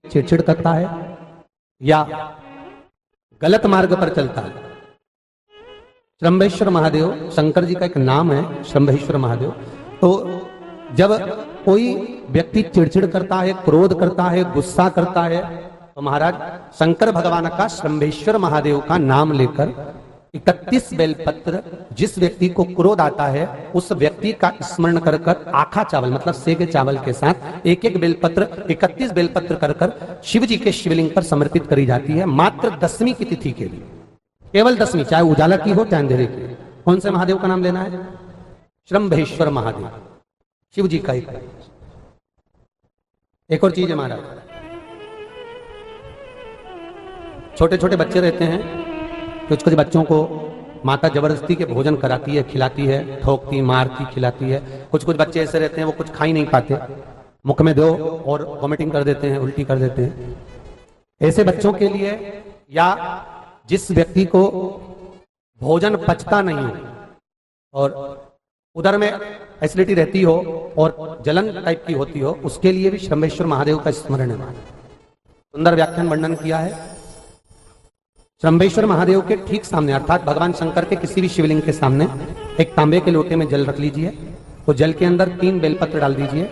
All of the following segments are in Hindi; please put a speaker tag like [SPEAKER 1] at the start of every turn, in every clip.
[SPEAKER 1] चिड़चिड़ करता है या गलत मार्ग पर चलता है। श्रंभेश्वर महादेव शंकर जी का एक नाम है, श्रंभेश्वर महादेव। तो जब कोई व्यक्ति चिड़चिड़ करता है, क्रोध करता है, गुस्सा करता है, तो महाराज शंकर भगवान का श्रंभेश्वर महादेव का नाम लेकर 31 बेलपत्र, जिस व्यक्ति को क्रोध आता है उस व्यक्ति का स्मरण कर कर आखा चावल मतलब सेके चावल के साथ एक एक बेलपत्र 31 बेलपत्र कर कर शिव जी के शिवलिंग पर समर्पित करी जाती है, मात्र 10वीं की तिथि के लिए, केवल 10वीं, चाहे उजाला की हो चाहे अंधेरे की। कौन से महादेव का नाम लेना है? श्रंभेश्वर महादेव, शिव जी का एक और चीज है महाराज, छोटे छोटे बच्चे रहते हैं, कुछ कुछ बच्चों को माता जबरदस्ती के भोजन कराती है, खिलाती है, ठोकती, मारती, खिलाती है। कुछ कुछ बच्चे ऐसे रहते हैं वो कुछ खा ही नहीं पाते, मुख में दो और वॉमिटिंग कर देते हैं, उल्टी कर देते हैं। ऐसे बच्चों के लिए या जिस व्यक्ति को भोजन पचता नहीं हो और उधर में एसिडिटी रहती हो और जलन टाइप की होती हो, उसके लिए भी श्रंभेश्वर महादेव का स्मरण है। सुंदर व्याख्यान वर्णन किया है। श्रंभेश्वर महादेव के ठीक सामने अर्थात भगवान शंकर के किसी भी शिवलिंग के सामने एक तांबे के लोटे में जल रख लीजिए, तो जल के अंदर 3 बेलपत्र डाल दीजिए,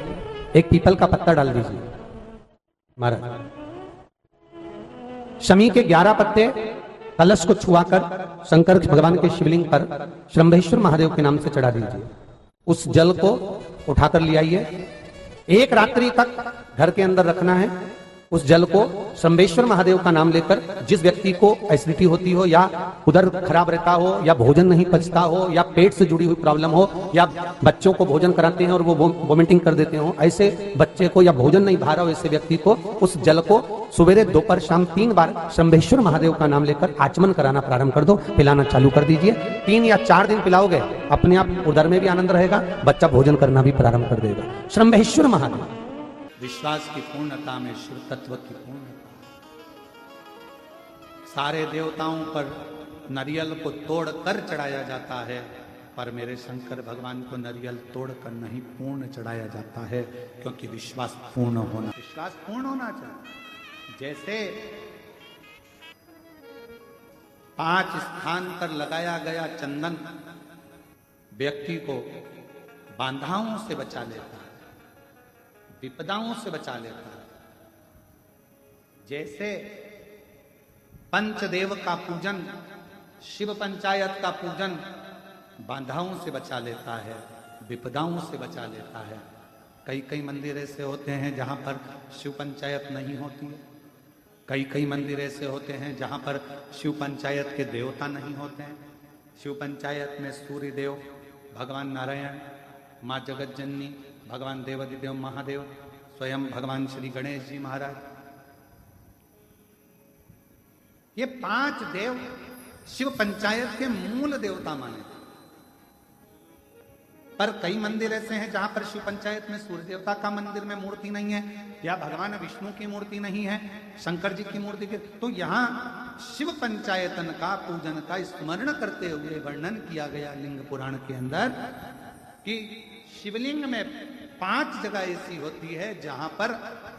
[SPEAKER 1] एक पीपल का पत्ता डाल दीजिए महाराज, शमी के 11 पत्ते कलश को छुआकर शंकर भगवान के शिवलिंग पर श्रंभेश्वर महादेव के नाम से चढ़ा दीजिए। उस जल को उठाकर ले आइए, एक रात्रि तक घर के अंदर रखना है। उस जल को श्रंभेश्वर महादेव का नाम लेकर जिस व्यक्ति को एसिडिटी होती हो या उधर खराब रहता हो या भोजन नहीं पचता हो या पेट से जुड़ी हुई प्रॉब्लम हो या बच्चों को भोजन कराते हैं और वो वोमिटिंग कर देते हो, ऐसे बच्चे को या भोजन नहीं भा रहा हो ऐसे व्यक्ति को उस जल को सवेरे दोपहर शाम 3 बार श्रंभेश्वर महादेव का नाम लेकर आचमन कराना प्रारंभ कर दो, पिलाना चालू कर दीजिए। 3 या 4 दिन पिलाओगे, अपने आप उधर में भी आनंद रहेगा, बच्चा भोजन करना भी प्रारंभ कर देगा। श्रंभेश्वर महादेव,
[SPEAKER 2] विश्वास की पूर्णता में शिव तत्व की पूर्णता। सारे देवताओं पर नारियल को तोड़कर चढ़ाया जाता है, पर मेरे शंकर भगवान को नारियल तोड़कर नहीं पूर्ण चढ़ाया जाता है, क्योंकि विश्वास पूर्ण होना चाहिए। जैसे 5 स्थान पर लगाया गया चंदन व्यक्ति को बाधाओं से बचा लेता है, विपदाओं से बचा लेता है। जैसे पंचदेव का पूजन, शिव पंचायत का पूजन बाधाओं से बचा लेता है, विपदाओं से बचा लेता है। कई मंदिर ऐसे होते हैं जहां पर शिव पंचायत नहीं होती है, कई मंदिर ऐसे होते हैं जहां पर शिव पंचायत के देवता नहीं होते हैं। शिव पंचायत में सूर्य देव, भगवान नारायण, माँ जगत जननी, भगवान देवादिदेव महादेव, स्वयं भगवान श्री गणेश जी महाराज, ये 5 देव शिव पंचायत के मूल देवता माने। पर कई मंदिर ऐसे हैं जहां पर शिव पंचायत में सूर्य देवता का मंदिर में मूर्ति नहीं है या भगवान विष्णु की मूर्ति नहीं है, शंकर जी की मूर्ति की, तो यहां शिव पंचायतन का पूजन का स्मरण करते हुए वर्णन किया गया लिंग पुराण के अंदर कि शिवलिंग में 5 जगह ऐसी होती है जहां पर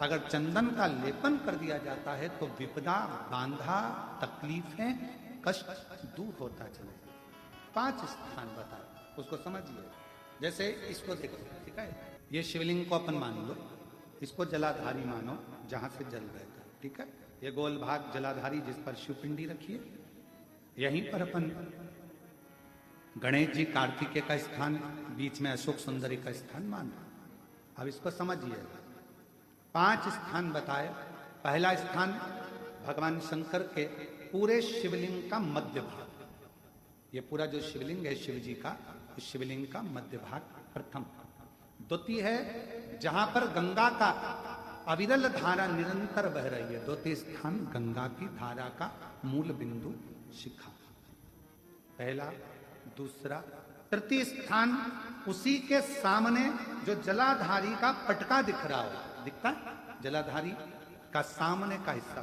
[SPEAKER 2] अगर चंदन का लेपन कर दिया जाता है तो विपदा, बांधा, तकलीफें, कष्ट दूर होता चले। 5 स्थान बताए, उसको समझिए। जैसे इसको देखो, ठीक है, ये शिवलिंग को अपन मान लो, इसको जलाधारी मानो जहां से जल बहता है, ठीक है। ये गोल भाग जलाधारी जिस पर शिवपिंडी रखी है, यहीं पर अपन गणेश जी कार्तिकेय का स्थान, बीच में अशोक सुंदरी का स्थान मान लो। अब इसको समझिए, 5 स्थान बताए। पहला स्थान भगवान शंकर के पूरे शिवलिंग का मध्य भाग, ये पूरा जो शिवलिंग है शिव जी का, उस शिवलिंग का मध्य भाग प्रथम। द्वितीय है जहां पर गंगा का अविरल धारा निरंतर बह रही है, द्वितीय स्थान गंगा की धारा का मूल बिंदु शिखा, पहला। दूसरा, तृतीय स्थान उसी के सामने जो जलाधारी का पटका दिख रहा हो, दिखता है जलाधारी का सामने का हिस्सा,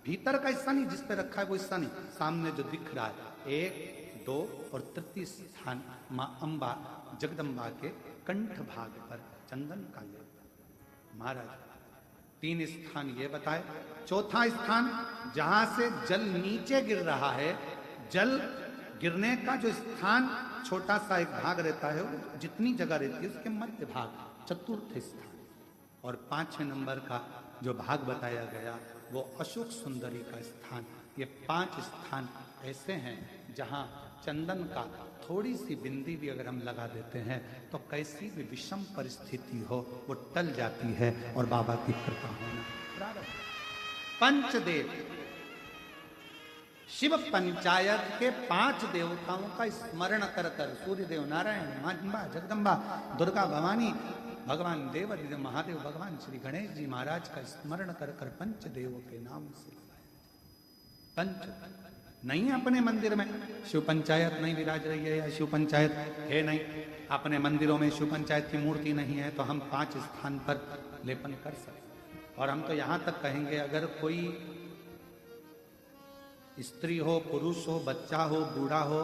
[SPEAKER 2] भीतर का हिस्सा नहीं, जिस पे रखा है वो हिस्सा नहीं, सामने जो दिख रहा है। 1, 2 और तृतीय स्थान मां अंबा जगदम्बा के कंठ भाग पर चंदन का लेप। महाराज 3 स्थान ये बताए। चौथा स्थान जहां से जल नीचे गिर रहा है, जल गिरने का जो स्थान छोटा सा एक भाग रहता है, वो जितनी जगह रहती है उसके मध्य भाग, चतुर्थ स्थान। और 5वें नंबर का जो भाग बताया गया वो अशोक सुंदरी का स्थान। ये 5 स्थान ऐसे हैं जहां चंदन का थोड़ी सी बिंदी भी अगर हम लगा देते हैं तो कैसी भी विषम परिस्थिति हो वो टल जाती है और बाबा की कृपा होना प्रारंभ। पंचदेव, शिव पंचायत के 5 देवताओं का स्मरण कर कर, सूर्य देव, नारायण, मां जगदम्बा, दुर्गा भवानी, भगवान देव महादेव, भगवान श्री गणेश जी महाराज का स्मरण कर कर पंचदेव के नाम से पंच नहीं है अपने मंदिर में शिव पंचायत नहीं विराज रही है या शिव पंचायत है नहीं, अपने मंदिरों में शिव पंचायत की मूर्ति नहीं है, तो हम 5 स्थान पर लेपन कर सकते। और हम तो यहां तक कहेंगे अगर कोई स्त्री हो, पुरुष हो, बच्चा हो, बूढ़ा हो,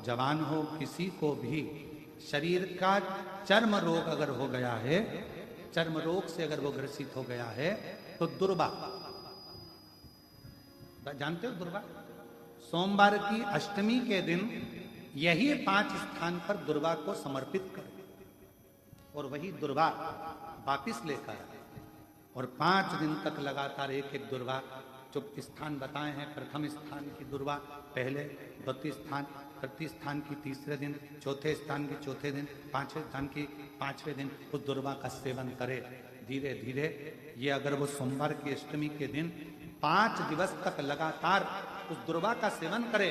[SPEAKER 2] जवान हो, किसी को भी शरीर का चर्म रोग अगर हो गया है, चर्म रोग से अगर वो ग्रसित हो गया है तो दुर्वा, जानते हो दुर्वा, सोमवार की अष्टमी के दिन यही 5 स्थान पर दुर्वा को समर्पित करें और वही दुर्वा वापिस लेकर आए और 5 दिन तक लगातार एक एक दुर्वा, जो स्थान बताए हैं, प्रथम स्थान की दुर्वा पहले, द्वितीय स्थान, तृतीय स्थान की तीसरे दिन, चौथे स्थान की चौथे दिन, 5वें स्थान की 5वें दिन उस दुर्वा का सेवन करे धीरे धीरे। ये अगर वो सोमवार की अष्टमी के दिन 5 दिवस तक लगातार उस दुर्वा का सेवन करे,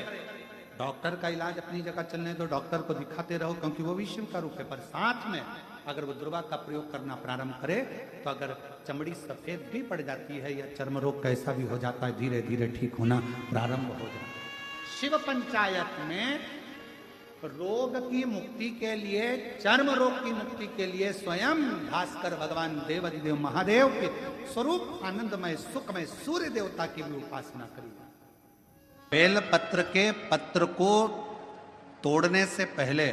[SPEAKER 2] डॉक्टर का इलाज अपनी जगह चलने दो, डॉक्टर को दिखाते रहो क्योंकि वो भी शिव का रूप है, पर साथ में अगर वो दुर्वा का प्रयोग करना प्रारंभ करे तो अगर चमड़ी सफेद भी पड़ जाती है या चर्म रोग कैसा भी हो जाता है, धीरे धीरे ठीक होना प्रारंभ हो जाता है। शिव पंचायत में रोग की मुक्ति के लिए, चर्म रोग की मुक्ति के लिए स्वयं भास्कर भगवान देवाधिदेव महादेव के स्वरूप आनंदमय सुखमय सूर्य देवता की भी उपासना करी। बेल पत्र के पत्र को तोड़ने से पहले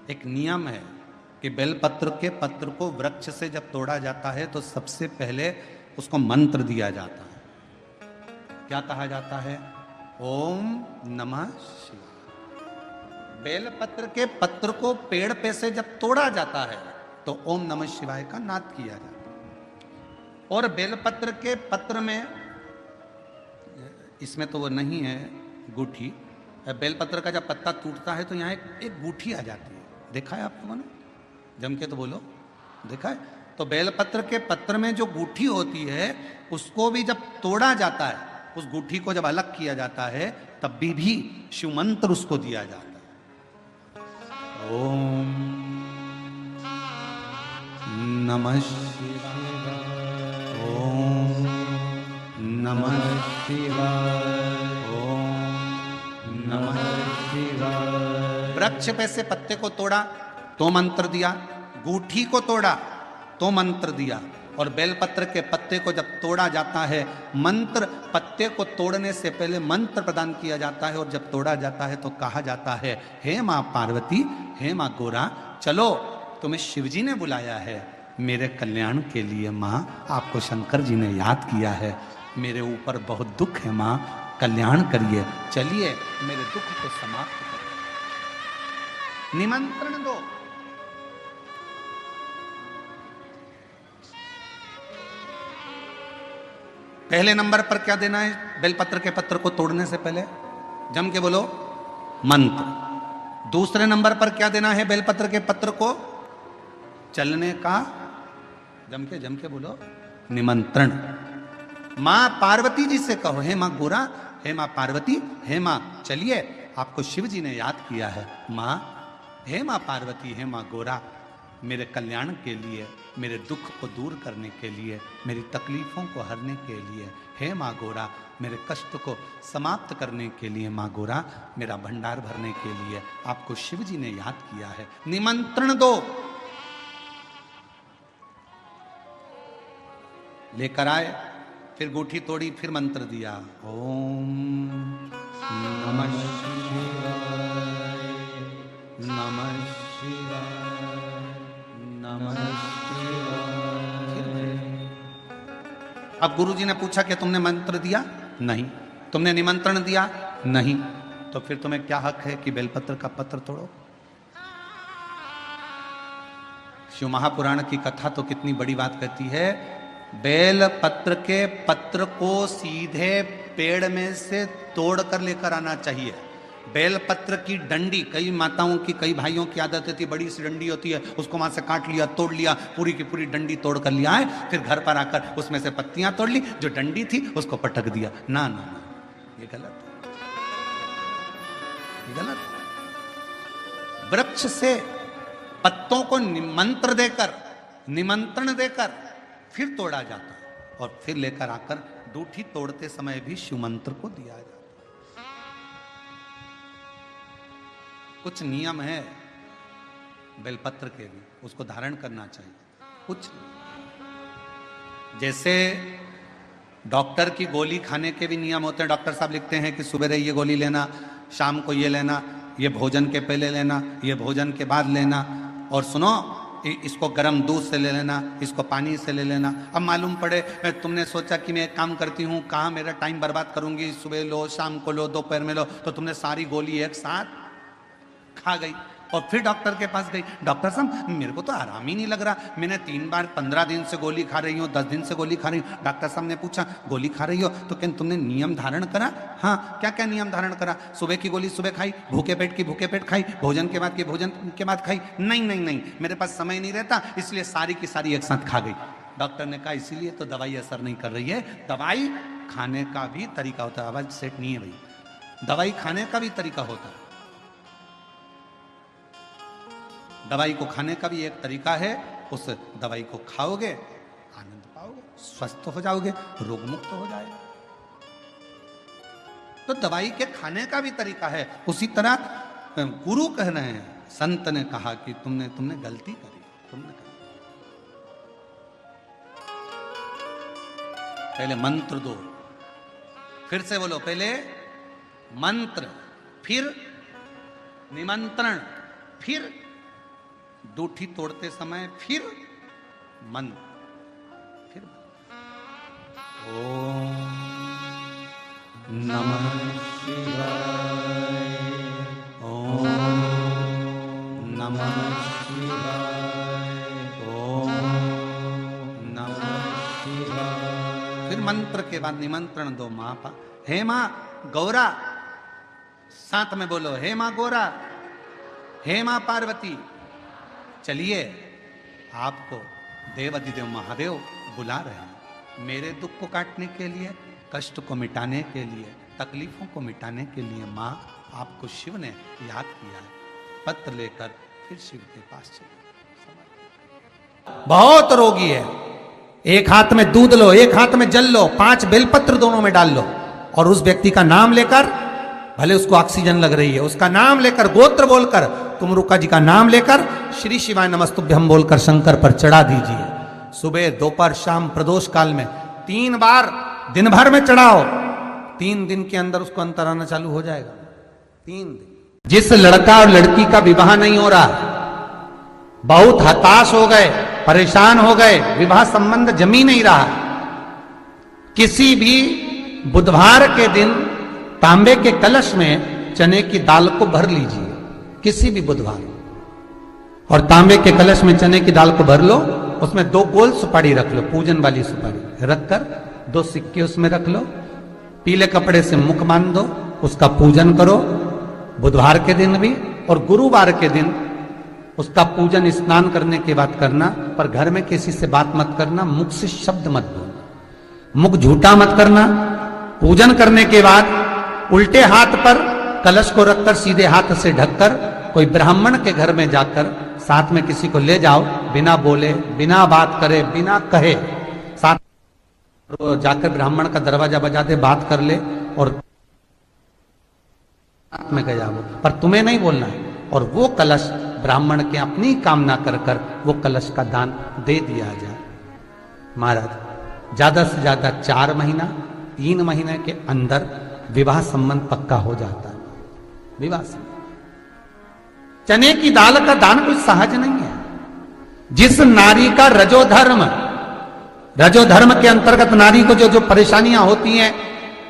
[SPEAKER 2] एक नियम है कि बेल पत्र के पत्र को वृक्ष से जब तोड़ा जाता है तो सबसे पहले उसको मंत्र दिया जाता है। क्या कहा जाता है? ओम नमः शिवाय। बेल पत्र के पत्र को पेड़ पे से जब तोड़ा जाता है तो ओम नमः शिवाय का नाद किया जाता है। और बेल पत्र के पत्र में, इसमें तो वो नहीं है गूठी, बेलपत्र का जब पत्ता टूटता है तो यहाँ एक गूठी आ जाती है, देखा है आप लोगों ने? जम के तो बोलो, देखा है? तो बेलपत्र के पत्र में जो गूठी होती है उसको भी जब तोड़ा जाता है, उस गूठी को जब अलग किया जाता है तब भी शिव मंत्र उसको दिया जाता है। ओम नमः शिवाय, ओम नमः शिवाय, ओम नमः शिवाय। वृक्ष पे से पत्ते को तोड़ा तो मंत्र दिया, गूठी को तोड़ा तो मंत्र दिया, और बेलपत्र के पत्ते को जब तोड़ा जाता है, मंत्र, पत्ते को तोड़ने से पहले मंत्र प्रदान किया जाता है, और जब तोड़ा जाता है तो कहा जाता है, हे मां पार्वती, हे मां गोरा, चलो तुम्हें शिवजी ने बुलाया है मेरे कल्याण के लिए। मां, आपको शंकर जी ने याद किया है, मेरे ऊपर बहुत दुख है मां, कल्याण करिए, चलिए मेरे दुख को समाप्त करिए, निमंत्रण दो। पहले नंबर पर क्या देना है? बेलपत्र के पत्र को तोड़ने से पहले जम के बोलो मंत्र। दूसरे नंबर पर क्या देना है? बेलपत्र के पत्र को चलने का, जम के बोलो निमंत्रण। मां पार्वती जी से कहो, हे मां गोरा, हे मां पार्वती, हे मां चलिए, आपको शिव जी ने याद किया है। मां, हे मां पार्वती, हे मां गोरा, मेरे कल्याण के लिए, मेरे दुख को दूर करने के लिए, मेरी तकलीफों को हरने के लिए, हे मां गोरा, मेरे कष्ट को समाप्त करने के लिए, मां गोरा, मेरा भंडार भरने के लिए आपको शिव जी ने याद किया है, निमंत्रण दो। लेकर आए, फिर गूठी तोड़ी, फिर मंत्र दिया, ओम नमः शिवाय, नमः शिवाय, नमः शिवाय। अब गुरुजी ने पूछा कि तुमने मंत्र दिया? नहीं। तुमने निमंत्रण दिया? नहीं। तो फिर तुम्हें क्या हक है कि बेलपत्र का पत्र तोड़ो? शिव महापुराण की कथा तो कितनी बड़ी बात कहती है, बेल पत्र के पत्र को सीधे पेड़ में से तोड़ कर लेकर आना चाहिए। बेल पत्र की डंडी, कई माताओं की, कई भाइयों की आदत होती है, बड़ी सी डंडी होती है, उसको वहां से काट लिया, तोड़ लिया, पूरी की पूरी डंडी तोड़ कर लिया है, फिर घर पर आकर उसमें से पत्तियां तोड़ ली, जो डंडी थी उसको पटक दिया। ना ना ना, ये गलत है, ये गलत है। वृक्ष से पत्तों को निमंत्रण देकर फिर तोड़ा जाता है और फिर लेकर आकर दूठी तोड़ते समय भी शिव मंत्र को दिया जाता है। कुछ नियम है बेलपत्र के भी, उसको धारण करना चाहिए। कुछ जैसे डॉक्टर की गोली खाने के भी नियम होते हैं। डॉक्टर साहब लिखते हैं कि सुबह ये गोली लेना, शाम को ये लेना, ये भोजन के पहले लेना, ये भोजन के बाद लेना, और सुनो इसको गर्म दूध से ले लेना, इसको पानी से ले लेना। अब मालूम पड़े तुमने सोचा कि मैं एक काम करती हूँ, कहाँ मेरा टाइम बर्बाद करूंगी, सुबह लो, शाम को लो, दोपहर में लो, तो तुमने सारी गोली एक साथ खा गई और फिर डॉक्टर के पास गई, डॉक्टर साहब मेरे को तो आराम ही नहीं लग रहा, मैंने 3 बार 15 दिन से गोली खा रही हूँ, 10 दिन से गोली खा रही हूँ। डॉक्टर साहब ने पूछा गोली खा रही हो तो क्या तुमने नियम धारण करा? हाँ। क्या क्या नियम धारण करा? सुबह की गोली सुबह खाई, भूखे पेट की भूखे पेट खाई, भोजन के बाद की भोजन के बाद खाई? नहीं नहीं नहीं, मेरे पास समय नहीं रहता, इसलिए सारी की सारी एक साथ खा गई। डॉक्टर ने कहा इसीलिए तो दवाई असर नहीं कर रही है। दवाई खाने का भी तरीका होता है। आवाज सेट नहीं है भाई, दवाई खाने का भी तरीका होता है। दवाई को खाने का भी एक तरीका है, उस दवाई को खाओगे आनंद पाओगे, स्वस्थ हो जाओगे, रोग मुक्त हो जाएगा। तो दवाई के खाने का भी तरीका है। उसी तरह गुरु कह रहे हैं, संत ने कहा कि तुमने गलती करी, तुमने करी। पहले मंत्र दो, फिर से बोलो, पहले मंत्र, फिर निमंत्रण, फिर दूठी तोड़ते समय फिर मंत्र, फिर ओम नमः शिवाय, ओम नमः शिवाय, ओम नमः शिवाय। फिर मंत्र के बाद निमंत्रण दो। माँ पा, हे माँ गौरा, साथ में बोलो, हे माँ गौरा, हे माँ पार्वती, चलिए आपको देवाधिदेव महादेव बुला रहे हैं, मेरे दुख को काटने के लिए, कष्ट को मिटाने के लिए, तकलीफों को मिटाने के लिए। माँ आपको शिव ने याद किया है। पत्र लेकर फिर शिव के पास चले। बहुत रोगी है, एक हाथ में दूध लो, एक हाथ में जल लो, 5 बेलपत्र दोनों में डाल लो, और उस व्यक्ति का नाम लेकर, भले उसको ऑक्सीजन लग रही है, उसका नाम लेकर, गोत्र बोलकर, कुमरुका जी का नाम लेकर, श्री शिवाय नमस्तुभ्यम बोलकर शंकर पर चढ़ा दीजिए। सुबह दोपहर शाम प्रदोष काल में 3 बार दिन भर में चढ़ाओ। 3 दिन के अंदर उसको अंतर आना चालू हो जाएगा। 3 दिन। जिस लड़का और लड़की का विवाह नहीं हो रहा, बहुत हताश हो गए, परेशान हो गए, विवाह संबंध जमी नहीं रहा, किसी भी बुधवार के दिन तांबे के कलश में चने की दाल को भर लीजिए, किसी भी बुधवार, और तांबे के कलश में चने की दाल को भर लो, उसमें 2 गोल सुपारी रख लो, पूजन वाली सुपारी रखकर 2 सिक्के उसमें रख लो, पीले कपड़े से मुख बांध दो, उसका पूजन करो बुधवार के दिन भी, और गुरुवार के दिन उसका पूजन स्नान करने के बाद करना, पर घर में किसी से बात मत करना, मुख से शब्द मत बोलना, मुख झूठा मत करना। पूजन करने के बाद उल्टे हाथ पर कलश को रखकर सीधे हाथ से ढककर कोई ब्राह्मण के घर में जाकर साथ में किसी को ले जाओ, बिना बोले, बिना बात करे, बिना कहे, साथ जाकर ब्राह्मण का दरवाजा बजा दे, बात कर ले, और साथ में गया वो, पर तुम्हें नहीं बोलना है। और वो कलश ब्राह्मण के अपनी कामना कर कर वो कलश का दान दे दिया जाए। महाराज ज्यादा से ज्यादा 4 महीना 3 महीने के अंदर विवाह संबंध पक्का हो जाता है। विवाह संबंध, चने की दाल का दान कोई सहज नहीं है। जिस नारी का रजोधर्म
[SPEAKER 1] रजो धर्म के अंतर्गत नारी को जो जो परेशानियां होती हैं,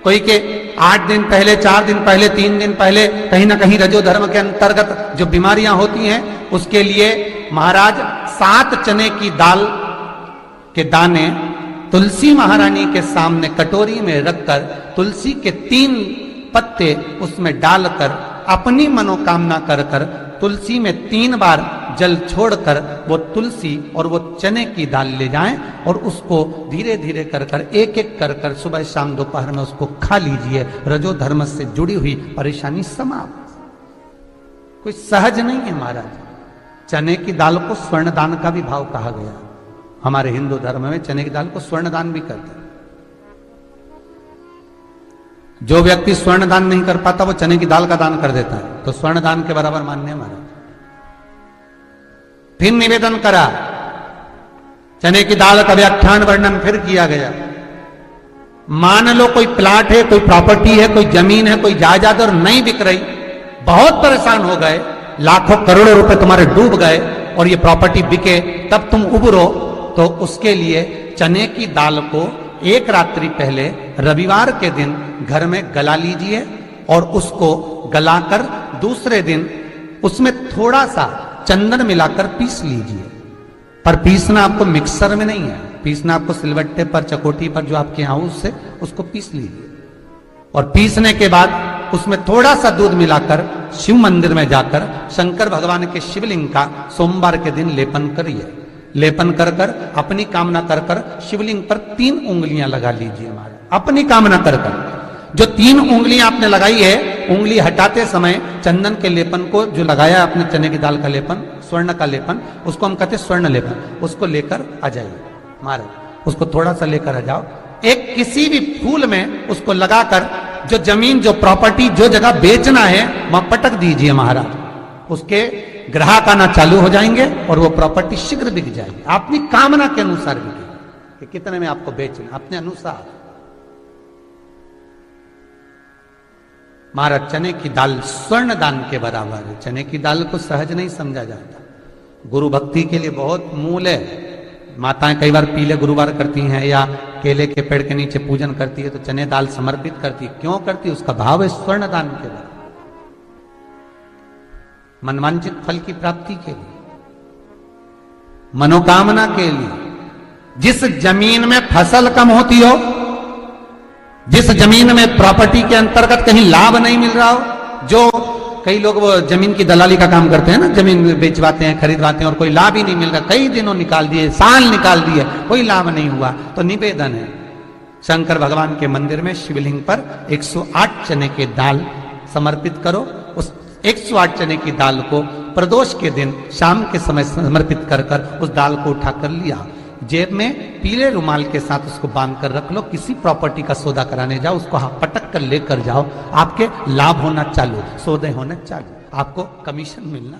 [SPEAKER 1] कोई के 8 दिन पहले, 4 दिन पहले, 3 दिन पहले कहीं ना कहीं रजो धर्म के अंतर्गत जो बीमारियां होती हैं, उसके लिए महाराज 7 चने की दाल के दाने तुलसी महारानी के सामने कटोरी में रखकर तुलसी के 3 पत्ते उसमें डालकर अपनी मनोकामना कर कर तुलसी में 3 बार जल छोड़कर वो तुलसी और वो चने की दाल ले जाएं और उसको धीरे धीरे कर कर एक एक कर कर सुबह शाम दोपहर में उसको खा लीजिए। रजो धर्म से जुड़ी हुई परेशानी समाप्त। कोई सहज नहीं है महाराज। चने की दाल को स्वर्ण दान का भी भाव कहा गया। हमारे हिंदू धर्म में चने की दाल को स्वर्ण दान भी करते हैं। जो व्यक्ति स्वर्ण दान नहीं कर पाता वो चने की दाल का दान कर देता है, तो स्वर्ण दान के बराबर मान्य है महाराज। फिर निवेदन करा, चने की दाल का व्याख्यान वर्णन फिर किया गया। मान लो कोई प्लाट है, कोई प्रॉपर्टी है, कोई जमीन है, कोई जायदाद और नहीं बिक रही, बहुत परेशान हो गए, लाखों करोड़ों रुपए तुम्हारे डूब गए और ये प्रॉपर्टी बिके, तब तुम उबरो, तो उसके लिए चने की दाल को एक रात्रि पहले रविवार के दिन घर में गला लीजिए और उसको गलाकर दूसरे दिन उसमें थोड़ा सा चंदन मिलाकर पीस लीजिए। पर पीसना आपको मिक्सर में नहीं है, पीसना आपको सिलबट्टे पर, चकोटी पर जो आपके यहाँ उससे उसको पीस लीजिए। और पीसने के बाद उसमें थोड़ा सा दूध मिलाकर शिव मंदिर में जाकर शंकर भगवान के शिवलिंग का सोमवार के दिन लेपन करिए। लेपन कर कर अपनी कामना कर कर शिवलिंग पर 3 उंगलियां लगा लीजिए महाराज, अपनी कामना कर कर। जो 3 उंगलियां आपने लगाई है, उंगली हटाते समय चंदन के लेपन को जो लगाया आपने, चने की दाल का लेपन, स्वर्ण का लेपन, उसको हम कहते हैं स्वर्ण लेपन, उसको लेकर आ जाइए महाराज। उसको थोड़ा सा लेकर आ जाओ, एक किसी भी फूल में उसको लगाकर जो जमीन, जो प्रॉपर्टी, जो जगह बेचना है वहां पटक दीजिए महाराज। उसके ग्राहक आना चालू हो जाएंगे और वो प्रॉपर्टी शीघ्र बिक जाएगी। अपनी कामना के अनुसार बिकेगी कि कितने में आपको बेचना, अपने अनुसार। महाराज चने की दाल स्वर्ण दान के बराबर है। चने की दाल को सहज नहीं समझा जाता। गुरु भक्ति के लिए बहुत मूल है। माताएं कई बार पीले गुरुवार करती हैं या केले के पेड़ के नीचे पूजन करती है तो चने दाल समर्पित करती है। क्यों करती है? उसका भाव है स्वर्ण दान के बराबर, मनवांचित फल की प्राप्ति के लिए, मनोकामना के लिए। जिस जमीन में फसल कम होती हो, जिस जमीन में प्रॉपर्टी के अंतर्गत कहीं लाभ नहीं मिल रहा हो, जो कई लोग वो जमीन की दलाली का काम करते हैं ना, जमीन बेचवाते हैं, खरीदवाते हैं और कोई लाभ ही नहीं मिल रहा, कई दिनों निकाल दिए, साल निकाल दिए, कोई लाभ नहीं हुआ, तो निवेदन है शंकर भगवान के मंदिर में शिवलिंग पर 108 चने के दाल समर्पित करो। उस 108 चने की दाल को प्रदोष के दिन शाम के समय समर्पित कर कर उस दाल को उठाकर लिया, जेब में पीले रुमाल के साथ उसको बांध कर रख लो। किसी प्रॉपर्टी का सौदा कराने जाओ, उसको पटक कर लेकर जाओ, आपके लाभ होना चालू, सौदे होना चालू, आपको कमीशन मिलना